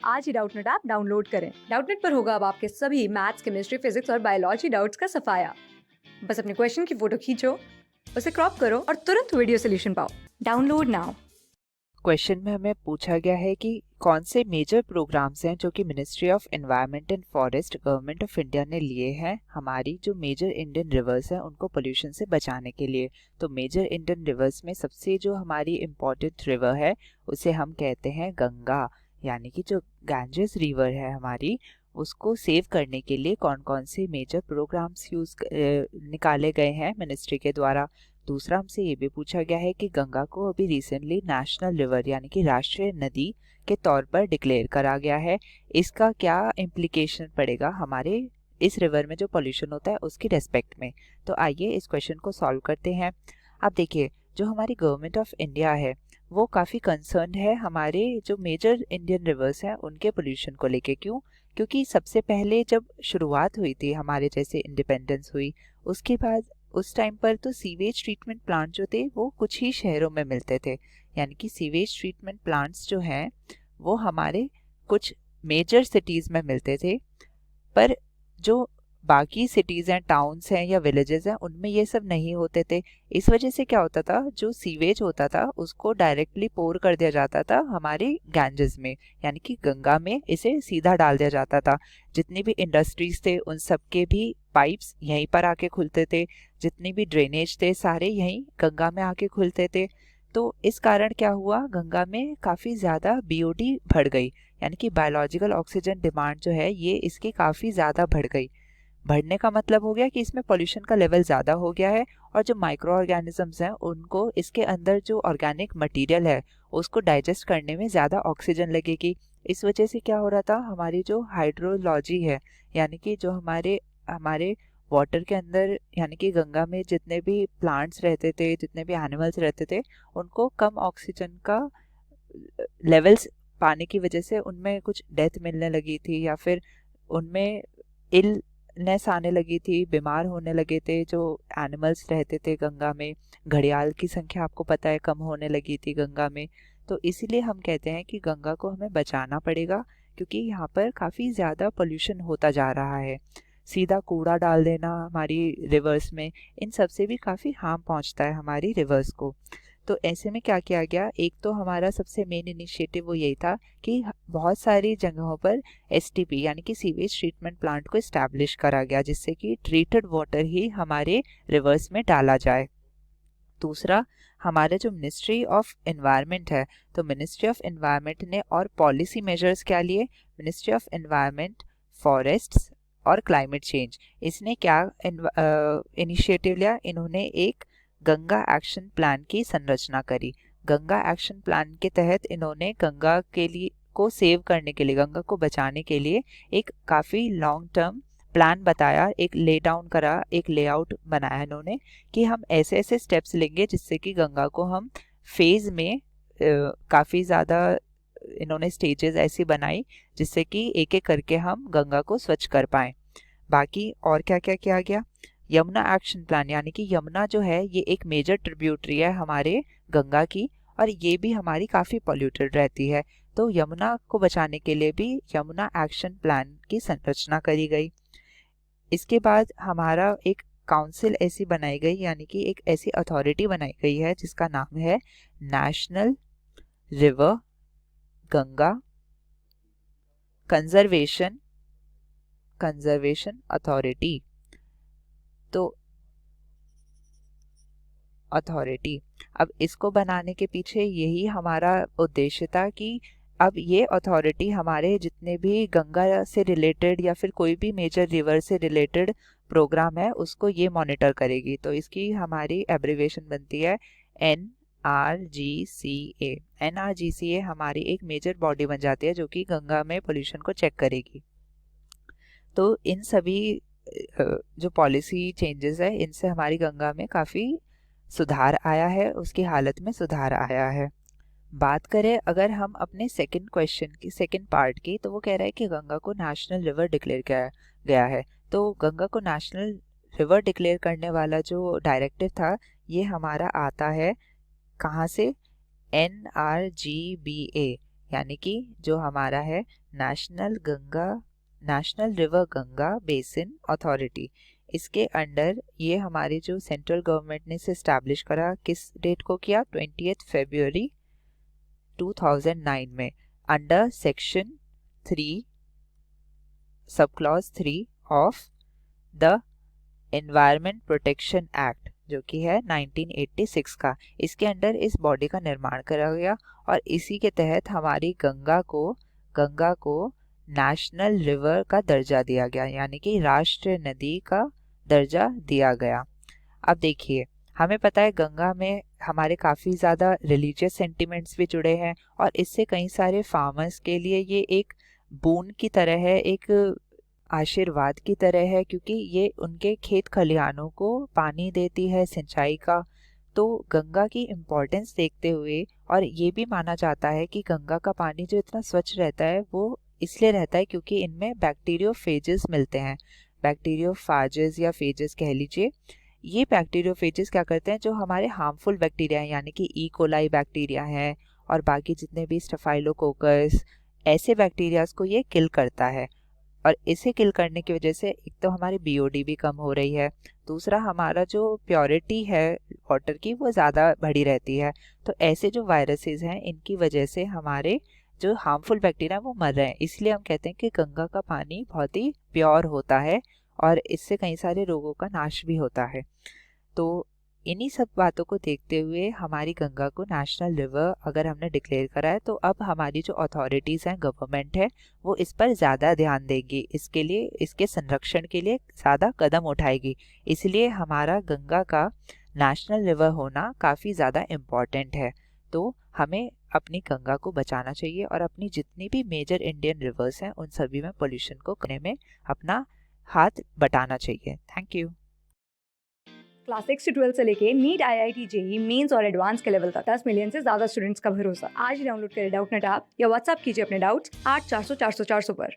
आज ही Doubtnut app download करें। Doubtnut पर होगा अब आपके सभी मैथ्स, केमिस्ट्री, फिजिक्स और बायोलॉजी डाउट्स का सफाया। बस अपने क्वेश्चन की फोटो खींचो, उसे क्रॉप करो और तुरंत वीडियो सोल्यूशन पाओ। Download now. क्वेश्चन में हमें पूछा गया है कि कौन से मेजर प्रोग्राम्स हैं जो कि ministry of environment and forest government of India ने लिए हैं हमारी जो मेजर इंडियन रिवर्स हैं उनको पोल्यूशन से बचाने के लिए। तो मेजर इंडियन रिवर्स में सबसे जो हमारी इम्पोर्टेंट रिवर है उसे हम कहते हैं गंगा, यानी कि जो गैंजेस रिवर है हमारी, उसको सेव करने के लिए कौन कौन से मेजर प्रोग्राम्स निकाले गए हैं मिनिस्ट्री के द्वारा। दूसरा हमसे ये भी पूछा गया है कि गंगा को अभी रिसेंटली नेशनल रिवर यानी कि राष्ट्रीय नदी के तौर पर डिक्लेयर करा गया है। इसका क्या इम्प्लीकेशन पड़ेगा हमारे इस रिवर में जो पोल्यूशन होता है उसकी रेस्पेक्ट में। तो आइए इस क्वेश्चन को सॉल्व करते हैं। अब देखिए, जो हमारी गवर्नमेंट ऑफ इंडिया है वो काफ़ी कंसर्न है हमारे जो मेजर इंडियन रिवर्स हैं उनके पोल्यूशन को लेके। क्यों? क्योंकि सबसे पहले जब शुरुआत हुई थी हमारे जैसे इंडिपेंडेंस हुई, उसके बाद उस टाइम पर तो सीवेज ट्रीटमेंट प्लांट जो थे वो कुछ ही शहरों में मिलते थे, यानी कि सीवेज ट्रीटमेंट प्लांट्स जो हैं वो हमारे कुछ मेजर सिटीज़ में मिलते थे, पर जो बाकी सिटीज़ हैं, टाउन्स हैं या विलेजेस हैं उनमें ये सब नहीं होते थे। इस वजह से क्या होता था, जो सीवेज होता था उसको डायरेक्टली पोर कर दिया जाता था हमारे गैंजेस में, यानी कि गंगा में इसे सीधा डाल दिया जाता था। जितनी भी इंडस्ट्रीज थे उन सब के भी पाइप्स यहीं पर आके खुलते थे, जितनी भी ड्रेनेज थे सारे यहीं गंगा में आके खुलते थे। तो इस कारण क्या हुआ, गंगा में काफ़ी ज़्यादा बीओडी बढ़ गई, यानी कि बायोलॉजिकल ऑक्सीजन डिमांड जो है ये इसकी काफ़ी ज़्यादा बढ़ गई। बढ़ने का मतलब हो गया कि इसमें पोल्यूशन का लेवल ज़्यादा हो गया है और जो माइक्रो ऑर्गेनिजम्स हैं उनको इसके अंदर जो ऑर्गेनिक मटेरियल है उसको डाइजेस्ट करने में ज़्यादा ऑक्सीजन लगेगी। इस वजह से क्या हो रहा था, हमारी जो हाइड्रोलॉजी है यानी कि जो हमारे हमारे वाटर के अंदर यानी कि गंगा में जितने भी प्लांट्स रहते थे, जितने भी एनिमल्स रहते थे, उनको कम ऑक्सीजन का लेवल्स पाने की वजह से उनमें कुछ डेथ मिलने लगी थी या फिर उनमें इलनेस आने लगी थी, बीमार होने लगे थे जो एनिमल्स रहते थे गंगा में। घड़ियाल की संख्या आपको पता है कम होने लगी थी गंगा में। तो इसीलिए हम कहते हैं कि गंगा को हमें बचाना पड़ेगा, क्योंकि यहाँ पर काफ़ी ज़्यादा पोल्यूशन होता जा रहा है। सीधा कूड़ा डाल देना हमारी रिवर्स में, इन सब से भी काफ़ी हार्म पहुँचता है हमारी रिवर्स को। तो ऐसे में क्या किया गया, एक तो हमारा सबसे मेन इनिशिएटिव वो यही था कि बहुत सारी जगहों पर एसटीपी यानी कि सीवेज ट्रीटमेंट प्लांट को इस्टेब्लिश करा गया, जिससे कि ट्रीटेड वाटर ही हमारे रिवर्स में डाला जाए। दूसरा, हमारे जो मिनिस्ट्री ऑफ एनवायरनमेंट है, तो मिनिस्ट्री ऑफ एनवायरनमेंट ने और पॉलिसी मेजर्स क्या लिए, मिनिस्ट्री ऑफ एनवायरनमेंट, फॉरेस्ट्स और क्लाइमेट चेंज, इसने क्या इनिशिएटिव लिया, इन्होंने एक गंगा एक्शन प्लान की संरचना करी। गंगा एक्शन प्लान के तहत इन्होंने गंगा के लिए को सेव करने के लिए, गंगा को बचाने के लिए एक काफ़ी लॉन्ग टर्म प्लान बताया, एक ले डाउन करा, एक लेआउट बनाया इन्होंने कि हम ऐसे ऐसे स्टेप्स लेंगे जिससे कि गंगा को हम फेज में काफ़ी ज़्यादा इन्होंने स्टेजेस ऐसी बनाई जिससे कि एक एक करके हम गंगा को स्वच्छ कर पाएं। बाकी और क्या क्या किया गया, यमुना एक्शन प्लान, यानी कि यमुना जो है ये एक मेजर ट्रिब्यूटरी है हमारे गंगा की और ये भी हमारी काफ़ी पॉल्यूटेड रहती है। तो यमुना को बचाने के लिए भी यमुना एक्शन प्लान की संरचना करी गई। इसके बाद हमारा एक काउंसिल ऐसी बनाई गई, यानी कि एक ऐसी अथॉरिटी बनाई गई है जिसका नाम है national river Ganga conservation authority. तो अथॉरिटी, अब इसको बनाने के पीछे यही हमारा उद्देश्य था कि अब ये अथॉरिटी हमारे जितने भी गंगा से रिलेटेड या फिर कोई भी मेजर रिवर से रिलेटेड प्रोग्राम है उसको ये मॉनिटर करेगी। तो इसकी हमारी एब्रीविएशन बनती है NRGCA। NRGCA हमारी एक मेजर बॉडी बन जाती है जो कि गंगा में पोल्यूशन को चेक करेगी। तो इन सभी जो पॉलिसी चेंजेस है इनसे हमारी गंगा में काफ़ी सुधार आया है, उसकी हालत में सुधार आया है। बात करें अगर हम अपने सेकंड क्वेश्चन की सेकंड पार्ट की, तो वो कह रहा है कि गंगा को नेशनल रिवर डिक्लेयर किया गया है। तो गंगा को नेशनल रिवर डिक्लेयर करने वाला जो डायरेक्टिव था ये हमारा आता है कहाँ से, NRGBA यानी कि जो हमारा है national river Ganga basin authority, इसके अंडर ये हमारे जो सेंट्रल गवर्नमेंट ने इसे एस्टैब्लिश करा, किस डेट को किया, 20 फरवरी 2009 में, under section 3 sub clause 3 of the environment protection act, जो कि है 1986 का। इसके अंडर इस बॉडी का निर्माण करा गया और इसी के तहत हमारी गंगा को नेशनल रिवर का दर्जा दिया गया, यानी कि राष्ट्रीय नदी का दर्जा दिया गया। अब देखिए, हमें पता है गंगा में हमारे काफ़ी ज़्यादा रिलीजियस सेंटिमेंट्स भी जुड़े हैं और इससे कई सारे फार्मर्स के लिए ये एक बोन की तरह है, एक आशीर्वाद की तरह है, क्योंकि ये उनके खेत खलिहानों को पानी देती है सिंचाई का। तो गंगा की इम्पोर्टेंस देखते हुए, और ये भी माना जाता है कि गंगा का पानी जो इतना स्वच्छ रहता है वो इसलिए रहता है क्योंकि इनमें बैक्टीरियोफेजेस मिलते हैं, बैक्टीरियोफाजेस या फेजेस कह लीजिए। ये बैक्टीरियोफेजेस क्या करते हैं, जो हमारे हार्मफुल बैक्टीरिया हैं, यानी कि ई कोलाई बैक्टीरिया हैं और बाकी जितने भी स्टेफाइलोकोकस, ऐसे बैक्टीरियाज को ये किल करता है। और इसे किल करने की वजह से एक तो हमारी बीओडी भी कम हो रही है, दूसरा हमारा जो प्योरिटी है वाटर की वो ज़्यादा बढ़ी रहती है। तो ऐसे जो वायरसेस हैं इनकी वजह से हमारे जो हार्मफुल बैक्टीरिया वो मर रहे हैं, इसलिए हम कहते हैं कि गंगा का पानी बहुत ही प्योर होता है और इससे कई सारे रोगों का नाश भी होता है। तो इन्हीं सब बातों को देखते हुए हमारी गंगा को नेशनल रिवर अगर हमने डिक्लेयर करा है, तो अब हमारी जो अथॉरिटीज़ हैं, गवर्नमेंट है, वो इस पर ज़्यादा ध्यान देगी, इसके लिए, इसके संरक्षण के लिए ज़्यादा कदम उठाएगी। इसलिए हमारा गंगा का नेशनल रिवर होना काफ़ी ज़्यादा इम्पॉर्टेंट है। तो हमें अपनी गंगा को बचाना चाहिए और अपनी जितनी भी मेजर इंडियन रिवर्स हैं उन सभी में पोल्यूशन को करने में अपना हाथ बटाना चाहिए। Thank you. क्लास 6 से 12 से लेके नीट, IIT, जेई मेंस और एडवांस के लेवल तक 10 मिलियन से ज्यादा स्टूडेंट्स का भरोसा। आज ही डाउनलोड करें डाउटनेट ऐप या व्हाट्सएप कीजिए अपने डाउट्स 8400 400 400 पर।